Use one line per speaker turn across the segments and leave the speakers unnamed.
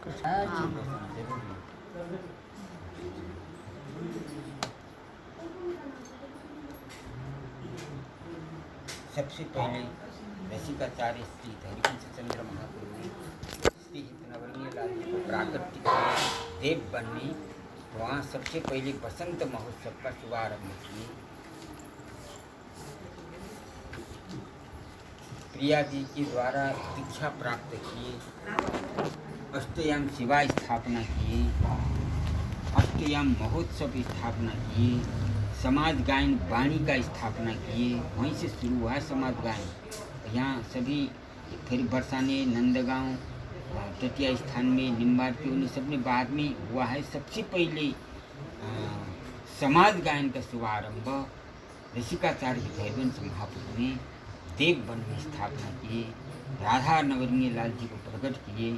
हाँ।
सबसे पहले रसिकाचार्य श्री हरिवंश चंद्र महाप्रभु ने श्री हितनवर्णीय लाल जी को प्राकृतिक देव बनने वहाँ सबसे पहले बसंत महोत्सव का शुभारंभ किए। प्रिया जी के द्वारा दीक्षा प्राप्त किए, अष्टयाम सेवा स्थापना किए, अष्टयाम महोत्सव की स्थापना किए, समाज गायन वाणी का स्थापना किए। वहीं से शुरू हुआ समाज गायन। यहाँ सभी फिर बरसाने, नंदगांव, तटीय स्थान में निम्बार्की उन्हें सबने बाद में हुआ है। सबसे पहले समाज गायन का शुभारंभ रसिकाचार्य हरिवंश महाप्रभु ने देव वन में स्थापना किए। राधा नवरंगी लाल जी को प्रकट किए,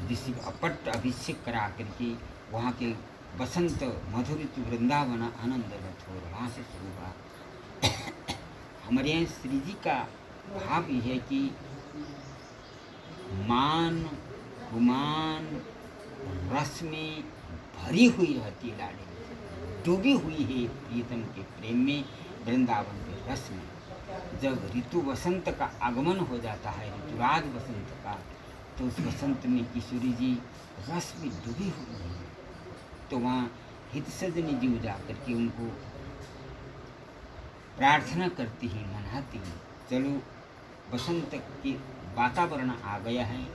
जिससे अपट अभिषेक करा करके वहाँ के बसंत मधुरित वृंदावन आनंद रथ हो, वहाँ से शुरू हुआ। हमारे यहाँ श्री जी का भाव यह है कि मान गुमान रस में भरी हुई रहती लाड़ी, डूबी हुई है प्रियतम के प्रेम में, वृंदावन के रस में। जब ऋतु वसंत का आगमन हो जाता है, ऋतुराज वसंत का, तो उस वसंत में किशोरी जी रस में डूबी हुई है। तो वहाँ हित सजनी जी जा करके उनको प्रार्थना करती हैं, मनाती हैं। चलो बसंत के वातावरण आ गया है,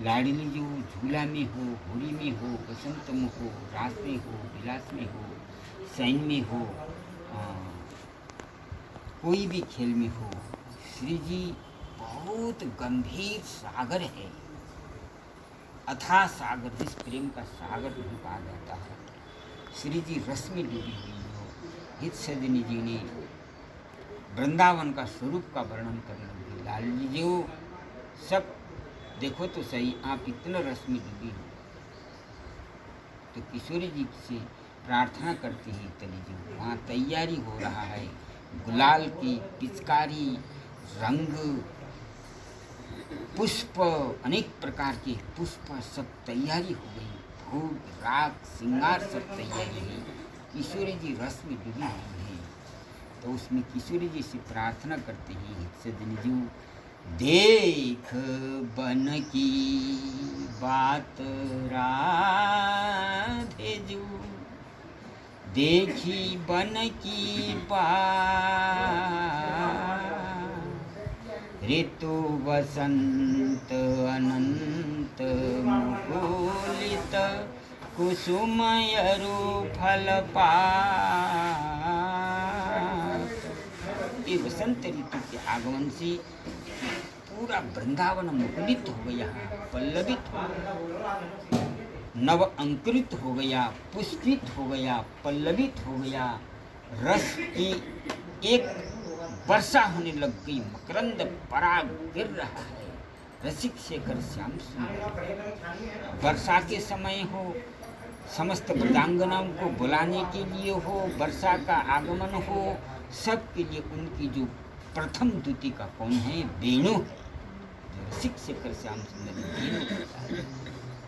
लाडली जो झूला में हो, होली में हो, बसंत में हो, रास में हो, विलास में हो, सैन में हो, कोई भी खेल में हो, श्री जी बहुत गंभीर सागर है, अथाह सागर, जिस प्रेम का सागर नहीं कहा जाता है। श्री जी रस में डूबी हुई हो। हित सजनी जी ने वृंदावन का स्वरूप का वर्णन करने लगी। लाल जी जो सब देखो तो सही, आप इतना रस में डूबी हो। तो किशोरी जी से प्रार्थना करती है तली जी। वहाँ तैयारी हो रहा है, गुलाल की पिचकारी, रंग, पुष्प, अनेक प्रकार के पुष्प, सब तैयारी हो गई। फूल, राग, श्रृंगार सब तैयारी है। किशोरी जी रस में डूबी हुई है। तो उसमें किशोरी जी से प्रार्थना करते हैं सजनी जी, देख बन की बात राधे जू, देखी बन की बात, ऋतु वसंत अनंत मुकुलित, कुसुमयरु फल पात। ये वसंत ऋतु के आगमन से पूरा वृंदावन मुकुलित हो गया, पल्लवित हो गया, नव अंकुरित हो गया, पुष्पित हो गया, पल्लवित हो गया। रस की एक वर्षा होने लग गई, मकरंद पराग गिर रहा है। रसिक शेखर श्याम सुंदर वर्षा के समय हो, समस्त वृंदांगनाओं को बुलाने के लिए हो, वर्षा का आगमन हो, सबके लिए उनकी जो प्रथम द्वितीय का कौन है, वेणु है। रसिक शेखर श्याम सुंदर वेणु,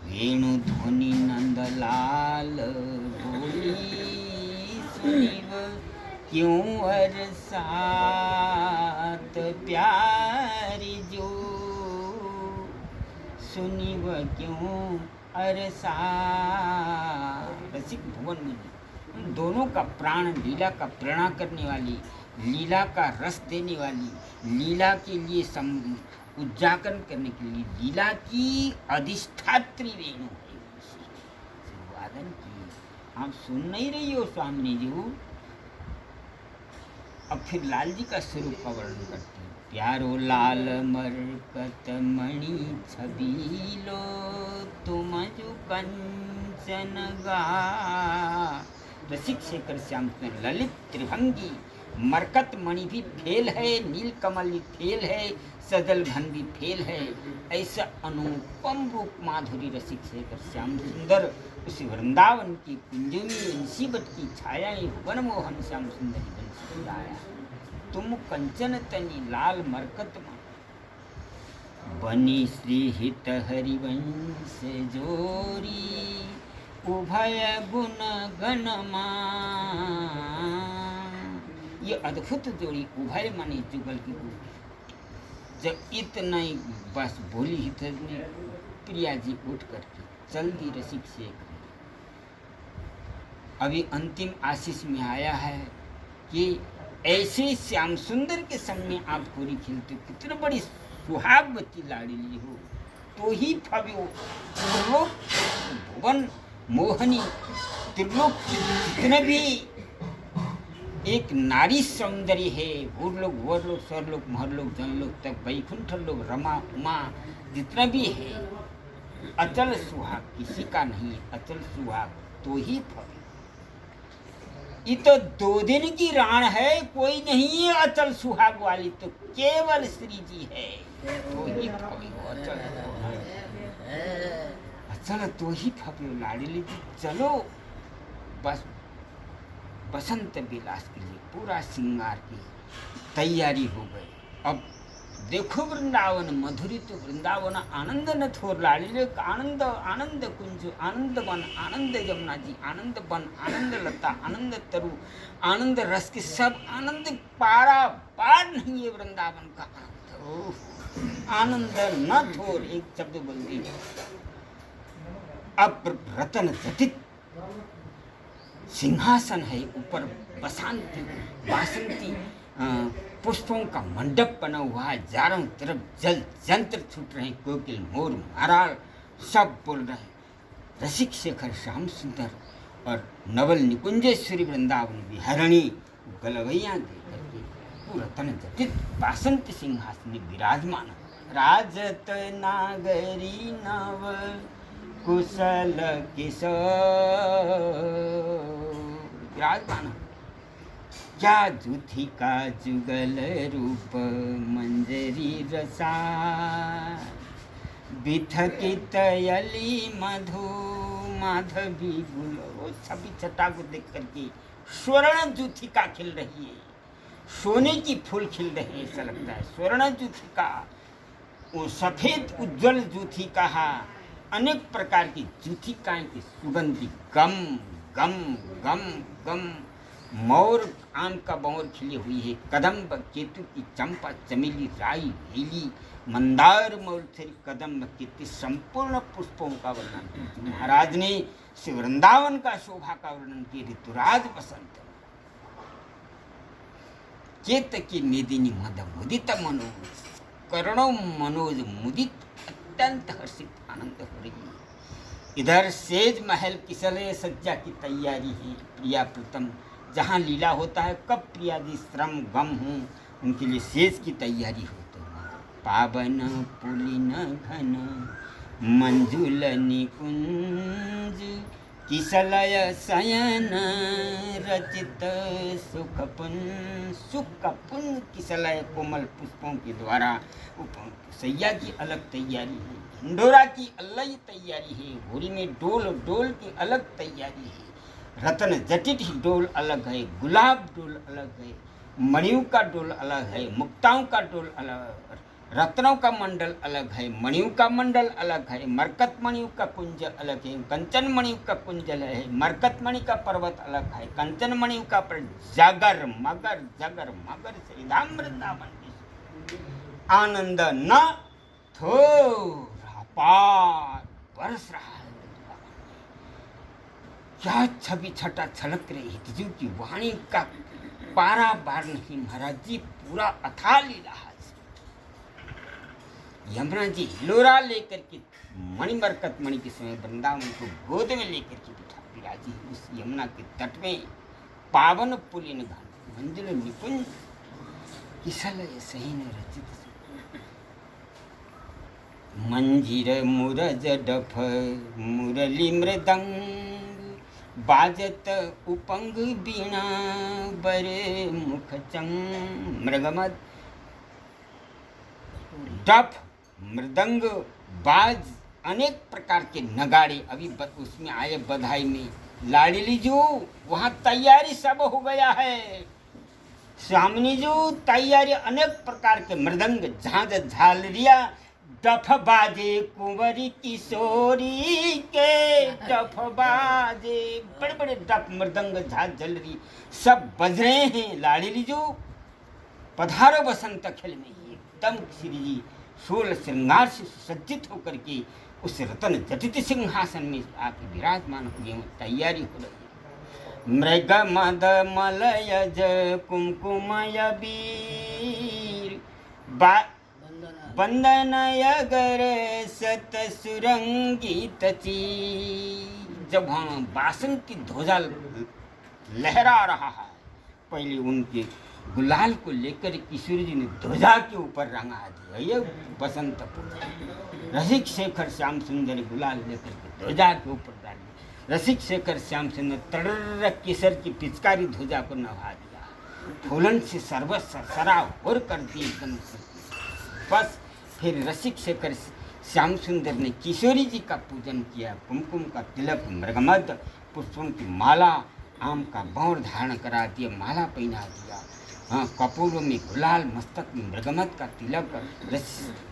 वेणु ध्वनि नंदलाल बोली, सुनिव क्यों अरसात प्यारी जो, सुनिव क्यों अरसात। रसिक भुवन मुनि दोनों का प्राण, लीला का प्रेरणा करने वाली, लीला का रस देने वाली, लीला के लिए उजागर करने के लिए लीला की अधिष्ठात्री वेणु है। वादन की आप सुन नहीं रही हो स्वामी जी। अब फिर लाल जी का स्वरूप का वर्णन करते हैं। प्यारो लाल मरकत मणि छबीलो, तुम जो कंचन गा। रसिक शेखर श्याम ललित त्रिभंगी, मरकत मणि भी फेल है, नीलकमल भी फेल है, सजल घन भी फेल है। ऐसा अनुपम रूप माधुरी रसिक शेखर श्याम सुंदर उस वृंदावन की कुंजमी निशिबट की छाया भुवन मोहन श्याम सुंदरी बंसी आया। तुम कंचन तनी लाल मरकत बनी श्री हित हरिवंश जोरी, उभय गुण गणमा। ये अद्भुत जोड़ी, उभय माने जुगल की जब इतना ही बस बोली ही तो प्रिया जी उठ करके चल दी रसिक से। अभी अंतिम आशीष में आया है कि ऐसे श्याम सुंदर के सामने आप पूरी खेलते हो, कितनी बड़ी सुहागवती लाडली हो, तो ही भव्यो त्रिलोक भुवन मोहनी त्रिलोक जितने भी एक नारी सौंदर्य है, भूलोक भोरलोक स्वर्लोक महरलोक जनलोक तक वैकुंठ लोक रमा उमा जितना भी है, अचल सुहाग किसी का नहीं है, अचल सुहाग तो ही भव्य। ये तो 2 दिन की राण है, कोई नहीं है अचल सुहाग वाली, तो केवल श्री जी है, तो ही भव्य अचल तो ही भव्य लाडली जी। चलो बस बसंत विलास के लिए पूरा श्रृंगार की तैयारी हो गई। अब देखो वृंदावन मधुरी, तो वृंदावन आनंद न थोर लाडली, आनंद आनंद कुंज आनंद वन आनंद यमुना जी आनंद वन आनंद लता आनंद तरु आनंद रस के सब आनंद पारा पार नहीं है वृंदावन का आनंद। आनंद न थोर एक शब्द बोल दी। अब रतन जटित सिंहासन है, ऊपर बसंती बासंती पुष्पों का मंडप बना हुआ है, चारों तरफ जल जंत्र छूट रहे हैं, कोकिल मोर महाराल सब बोल रहे हैं, रसिक शेखर श्याम सुंदर और नवल निकुंजेश्वरी वृंदावन विहरणी गलवैया दे करके रतन जटित बासंत सिंहासन विराजमान। राजत नागरी नव कुशल किशोर विराजमान। क्या जुथी का जुगल रूप मंजरी रसा, बिथकित यली मधु माधवी गुल। वो सभी छटा को देख करके स्वर्ण जुथी का खिल रही है, सोने की फूल खिल रहे हैं, ऐसा लगता है स्वर्ण जुथी का, वो सफेद उज्जवल जुथी का, अनेक प्रकार की जूथिकाएं की सुगंधी गम गम गम गम। मोर आम का बौर खिली हुई है, कदम्ब केतु की चंपा चमेली राई लीली मंदार मौलथरी कदम्ब केतु संपूर्ण पुष्पों का वर्णन महाराज ने श्री वृंदावन का शोभा का वर्णन किया। ऋतुराज बसंत केत की मेदिनी मद मुदित मनोज करणों मनोज मुदित अत्यंत हर्षित आनंद हो रही है। इधर सेज महल किसले सज्जा की तैयारी है। प्रिया प्रीतम जहाँ लीला होता है, कब प्रियादि श्रम गम हूँ उनके लिए सेज की तैयारी होती है। पावन पुलिन घन मंजुल निकुंज किसलय शयन रचित सुखपुन किसलय कोमल पुष्पों के द्वारा सैया की अलग तैयारी है, हिंडोरा की अलग तैयारी है, होरी में डोल डोल की अलग तैयारी है, रतन जटित ही डोल अलग है, गुलाब डोल अलग है, मणियों का डोल अलग है, मुक्ताओं का डोल अलग, रत्नों का मंडल अलग है, मणियों का मंडल अलग है, मरकत मणियों का कुंज अलग है, कंचन मणियों का कुंज अलग है, मरकत मणि का पर्वत अलग है, कंचन मणियों का जगर मगर श्रीधाम वृंदावन आनंद न थोड़ा पार बरस रहा है। क्या छवि छटा छलक रही है, तिजू की वाणी का पारा बार नहीं। महाराज जी पूरा अथाह लीला है। यमुना जी हिलोरा लेकर के मणिमरकत मणि के समय वृंदावन को गोद में लेकर के बिठा विराजी उस यमुना के तट में पावन पुलिन घन मंजुल निकुंज किसलय सहीन रचित मंजीर मुरज डफ मुरली मृदंग बाजत उपंग बीणा बरे मुख चंग मृगमद डफ मृदंग बाज अनेक प्रकार के नगाड़े अभी उसमें आए। बधाई में लाडली जो वहाँ तैयारी सब हो गया है। स्वामिनी जो तैयारी अनेक प्रकार के मृदंग झांझ झालरिया टफ बाजे कुंवरी किशोरी के, टफ बाजे बड़े बड़े डफ मृदंग झाल झलरी सब बज रहे हैं। लाड़ली जो पधारो बसंत खेल में, एकदम श्री जी सोल श्रृंगार से सुसज्जित होकर के उस रतन जटित सिंहासन में आके विराजमान हुए हैं। तैयारी हो रही है। मृग मद मलयज कुमकुमय बीर बंदनय गर सत सुरंगित चीर। जब वहाँ बासन की ध्वजा लहरा रहा है, पहले उनके गुलाल को लेकर किशोर जी ने ध्वजा के ऊपर रंगा दिया। ये बसंत पूजा। रसिक शेखर श्याम सुंदर गुलाल लेकर के ध्वजा के ऊपर डाल दिया। रसिक शेखर श्याम सुंदर तड़ केसर की पिचकारी ध्वजा को नभा दिया। फूलन से सर्वत सराहोर कर दी एकदम। बस फिर रसिक शेखर श्याम सुंदर ने किशोरी जी का पूजन किया। कुमकुम का तिलक, मृगमद पुष्पों की माला, आम का बौर धारण करा दिया, माला पहना दिया। हाँ, कपूरों में गुलाल, मस्तक में मृगमद का तिलक।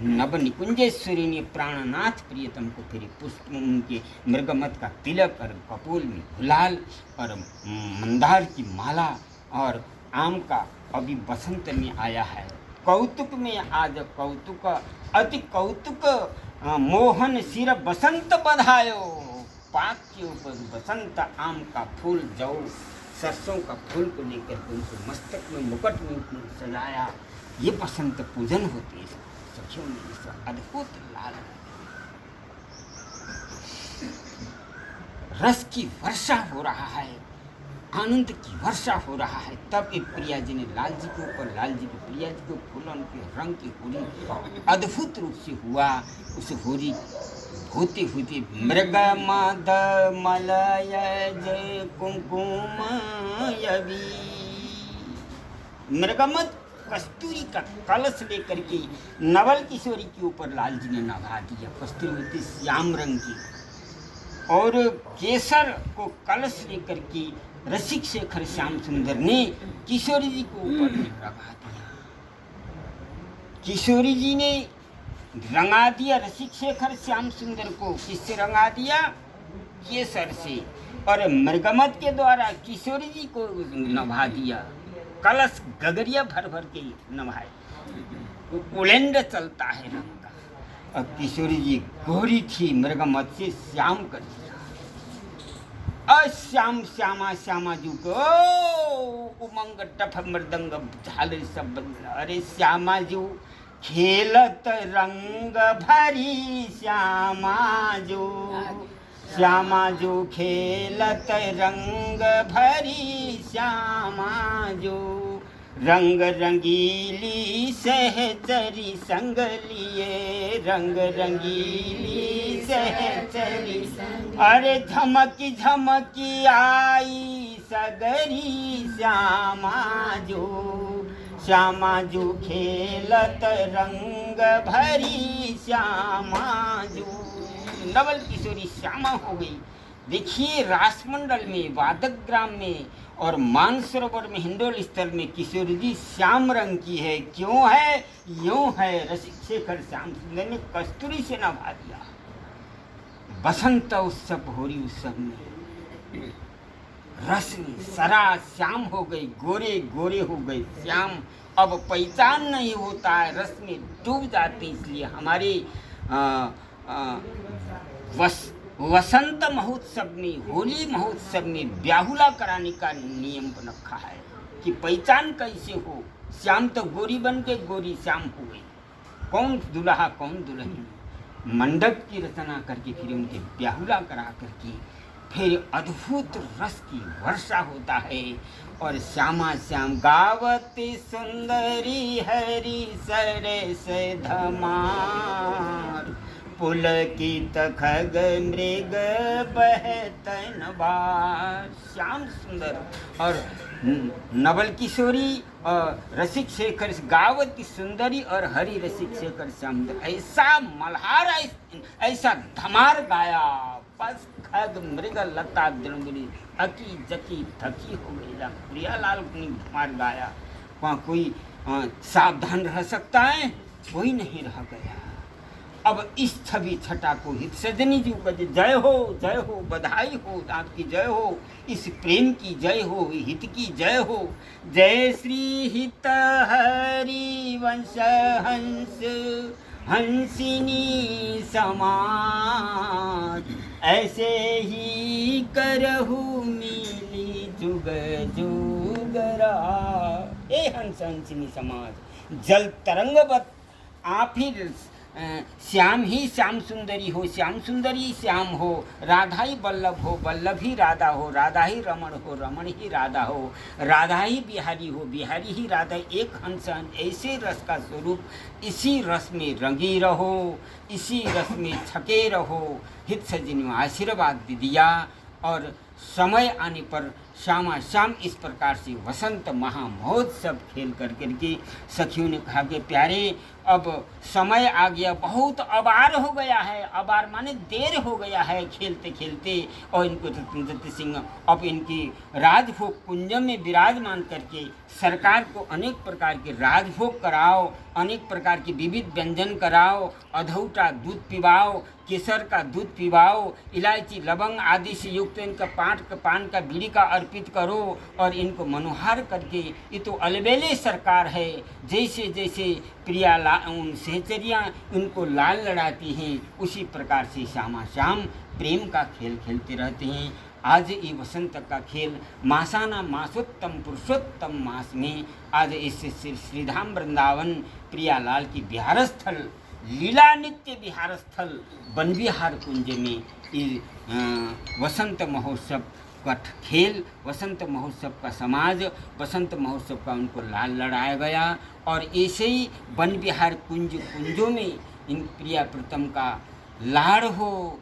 नव निकुंजेश्वरी ने प्राणनाथ प्रियतम को फिर पुष्प उनके मृगमद का तिलक और कपूर में गुलाल और मंदार की माला और आम का अभी बसंत में आया है। कौतुक में आज कौतुक अति कौतुक मोहन सिर बसंत बधायो। पाक के ऊपर बसंत आम का फूल, जौ सरसों का फूल को लेकर के उनको मस्तक में मुकुट में सजाया। ये बसंत पूजन होते हैं सखियों में। इस अद्भुत लाल रस की वर्षा हो रहा है, आनंद की वर्षा हो रहा है। तब एक प्रिया जी ने लाल जी के ऊपर, लाल जी के प्रिया जी को फूलों के रंग की होली अद्भुत रूप से हुआ। उस होली होते होते मृग मद मलयज कुमकुमय मृगमद कस्तूरी का कलश लेकर के नवल किशोरी के ऊपर लाल जी ने नभा दिया। कस्तूरी होती श्याम रंग की, और केसर को कलश लेकर के रसिक शेखर श्याम सुंदर ने किशोरी जी को ऊपर रंगा दिया। किशोरी जी ने रंगा दिया रसिक शेखर श्याम सुंदर को। किससे रंगा दिया? केसर से। और मृगमद के द्वारा किशोरी जी को नभा दिया। कलश गगरिया भर भर के नभाए, उलेंड चलता है रंग का। और किशोरी जी गोरी थी, मृगमद से श्याम कर दिया। श्याम श्यामा श्यामा जी को उमंग टफ मृदंग झाल सब। अरे श्यामा जी खेलत रंग भरी, श्यामा जो खेलत रंग भरी, श्यामा जो रंग रंगीली सहचरी संग लिए, रंग रंगीली सहचरी। अरे झमकी झमकी आई सगरी, श्यामा जो खेलत रंग भरी, श्यामा जो। नवल किशोरी श्यामा हो गई। देखिए रासमंडल में, वादक ग्राम में और मानसरोवर में, हिंडोल स्थल में किशोरी जी श्याम रंग की है। क्यों है? यूं है, रसिक शेखर श्याम सुंदर ने कस्तूरी से नभा दिया। बसंत उत्सव, होरी उत्सव में रस में सरा श्याम हो गई, गोरे गोरे हो गए श्याम। अब पहचान नहीं होता है, रस में डूब जाते। इसलिए हमारे वसंत महोत्सव में, होली महोत्सव में ब्याहुला कराने का नियम बन रखा है कि पहचान कैसे हो। श्याम तो गोरी बन के गोरी श्याम हो गई, कौन दुल्हा कौन दुल्हन। मंडप की रचना करके फिर उनके ब्याहुला करा करके फिर अद्भुत रस की वर्षा होता है। और श्यामा श्याम गावती सुंदरी हरी सरस धमार, पुलकित खग मृग बहतन बार। श्याम सुंदर और नवल किशोरी और रसिक शेखर गावती सुंदरी और हरि रसिक शेखर श्याम, ऐसा मल्हार, ऐसा धमार गाया। बस खग मृग लता द्रंगुली अकी जकी थकी हो गई। प्रियालाल ने धमार गाया। वहाँ कोई सावधान रह सकता है? कोई नहीं रह गया। अब इस छवि छटा को हित सजनी जी को जय हो, बधाई हो, आपकी जय हो, इस प्रेम की जय हो, हित की जय हो। जय श्री हित हरि वंश हंस हंसिनी समाज, ऐसे ही करहु मिली जुग जुगरा। ए हंस हंसिनी समाज, जल तरंगवत आप ही श्याम ही श्याम सुंदरी हो, श्याम सुंदरी श्याम हो, राधा ही वल्लभ हो, वल्लभ ही राधा हो, राधा ही रमण हो, रमण ही राधा हो, राधा ही बिहारी हो, बिहारी ही राधा। एक हंस ऐसे रस का स्वरूप, इसी रस में रंगी रहो, इसी रस में छके रहो। हित सज्जनों आशीर्वाद दिया और समय आने पर श्यामा श्याम इस प्रकार से वसंत महामहोत्सव खेल करके सखियों ने कहा कि प्यारे अब समय आ गया, बहुत अबार हो गया है। अबार माने देर हो गया है खेलते खेलते। और इनको दत्त सिंह अब इनकी राजभोग कुंज में विराजमान करके सरकार को अनेक प्रकार के राजभोग कराओ, अनेक प्रकार के विविध व्यंजन कराओ, अधौटा दूध पिवाओ, केसर का दूध पिवाओ, इलायची लवंग आदि से युक्त इनका पान का बीड़ी का अर्पित करो और इनको मनोहार करके। ये तो अलबेले सरकार है, जैसे जैसे प्रिया उन सहचरियाँ उनको लाल लड़ाती हैं, उसी प्रकार से श्यामा श्याम प्रेम का खेल खेलते रहते हैं। आज ये वसंत का खेल मासाना मासोत्तम पुरुषोत्तम मास में आज इस श्रीधाम वृंदावन प्रियालाल की बिहार स्थल, लीला नित्य बिहार स्थल वन विहार कुंज में वसंत महोत्सव का खेल, वसंत महोत्सव का समाज, वसंत महोत्सव का उनको लाल लड़ाया गया। और ऐसे ही वन विहार कुंजों में इन प्रिया प्रीतम का लाड़ हो।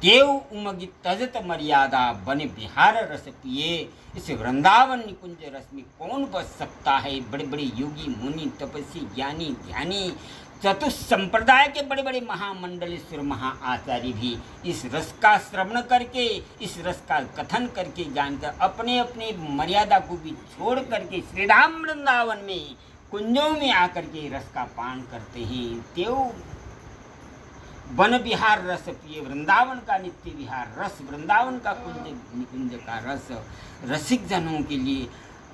देव उमगी तजत मर्यादा बन बिहार रस पिए, इस वृंदावन निकुंज रस में कौन बच सकता है। बड़े बड़े योगी मुनि तपस्वी ज्ञानी ध्यानी चतुष संप्रदाय के बड़े बड़े महामंडलेश्वर महाआचार्य भी इस रस का श्रवण करके, इस रस का कथन करके जानकर अपने अपने मर्यादा को भी छोड़ करके श्रीधाम वृंदावन में कुंजों में आकर के रस का पान करते हैं। देव वन विहार रस पिए, वृंदावन का नित्य विहार रस, वृंदावन का कुंज का रस रसिक जनों के लिए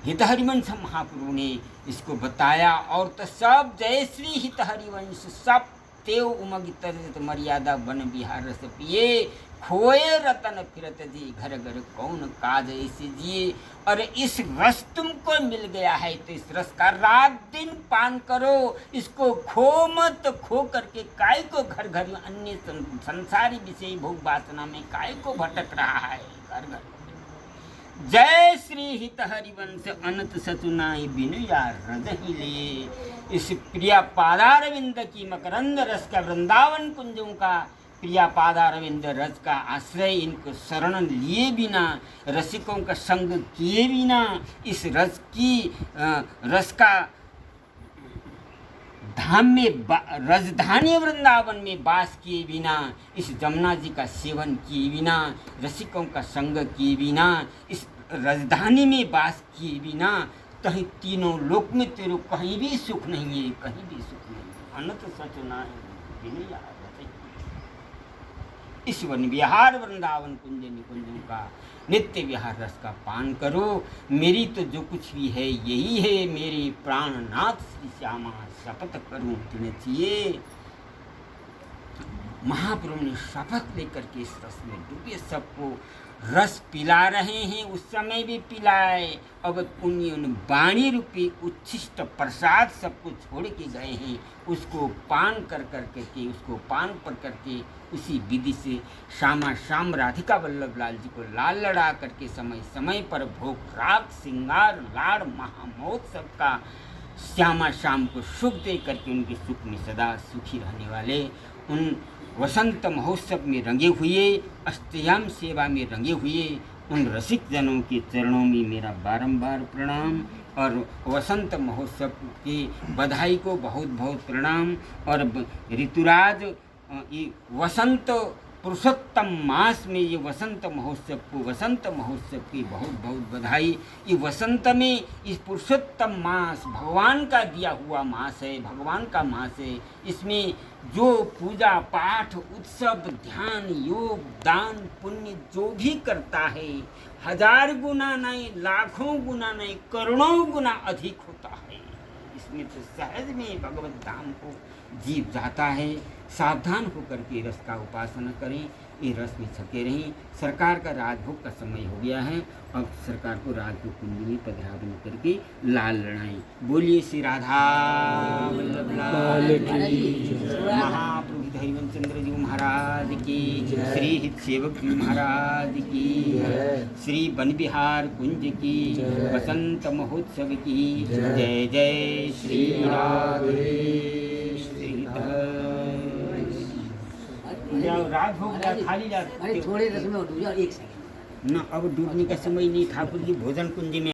हित हरिवंश महाप्रभु ने इसको बताया। और तो सब जय श्री हित हरिवंश सब तेव उमगी तरजत मर्यादा वन विहार रस पिए, खोए रतन फिरत जी घर घर कौन काज ऐसे जिए। और इस रस तुमको मिल गया है तो इस रस का रात दिन पान करो, इसको खो मत। खो करके काय को घर घर में अन्य संसारी विषय भोग वासना में काय को भटक रहा है घर घर। जय श्री हित हरिवंश अनंत सचुनाई बिनु यार रजही लिए। इस प्रिया पादारविंद की मकरंद रस का वृंदावन कुंजों का प्रिया पादारविंद रस का आश्रय इनको शरण लिए बिना, रसिकों का संग किए बिना, इस रस की रस का धाम में राजधानी वृंदावन में वास किए बिना, इस जमुना जी का सेवन किए बिना, रसिकों का संग किए बिना, इस राजधानी में वास किए बिना कहीं तीनों लोक में तेरे कहीं भी सुख नहीं है, कहीं भी सुख नहीं है। अनंत सचुना इस वन विहार वृंदावन कुंज निकुंजों का नित्य विहार रस का पान करो। मेरी तो जो कुछ भी है यही है, मेरे प्राणनाथ श्री श्यामा शपथ करूं तुम्हें चाहिए। महाप्रभु ने शपथ लेकर के इस रस में डूबे सबको रस पिला रहे हैं, उस समय भी पिलाए। अब उन वाणी रूपी उच्छिष्ट प्रसाद सबको छोड़ के गए हैं, उसको पान कर करके उसको पान पर करके उसी विधि से श्यामा श्याम राधिका वल्लभ लाल जी को लाल लड़ा करके समय समय पर भोग राग श्रृंगार लाड़ महामहोत्सव का श्यामा श्याम को सुख दे करके उनके सुख में सदा सुखी रहने वाले उन वसंत महोत्सव में रंगे हुए, अष्टयाम सेवा में रंगे हुए उन रसिक जनों के चरणों में मेरा बारंबार प्रणाम। और वसंत महोत्सव की बधाई को बहुत बहुत प्रणाम। और ऋतुराज ये वसंत पुरुषोत्तम मास में ये वसंत महोत्सव की बहुत बहुत बधाई। ये वसंत में इस पुरुषोत्तम मास भगवान का दिया हुआ मास है, भगवान का मास है। इसमें जो पूजा पाठ उत्सव ध्यान योग दान पुण्य जो भी करता है 1000 गुना नहीं, लाखों गुना नहीं, करोड़ों गुना अधिक होता है। इसमें तो सहज में भगवत धाम को जीव जाता है। सावधान होकर के रस का उपासना करें, ये रस में छके रहें। सरकार का राजभोग का समय हो गया है, अब सरकार को राजभोग कुंड में पधरावन करके लाल लड़ाएं। बोलिए श्री राधा वल्लभ लाल की, महाप्रभु हरिवंश चंद्र जी महाराज की, श्री हित सेवक जी महाराज की, श्री वन विहार कुंज की, बसंत महोत्सव की जय जय श्री राधे श्री राजभोग खाली
अरे थोड़े रस में डूब जाओ, एक सेकंड
ना। अब डूबने का समय नहीं, ठाकुर जी भोजन कुंज में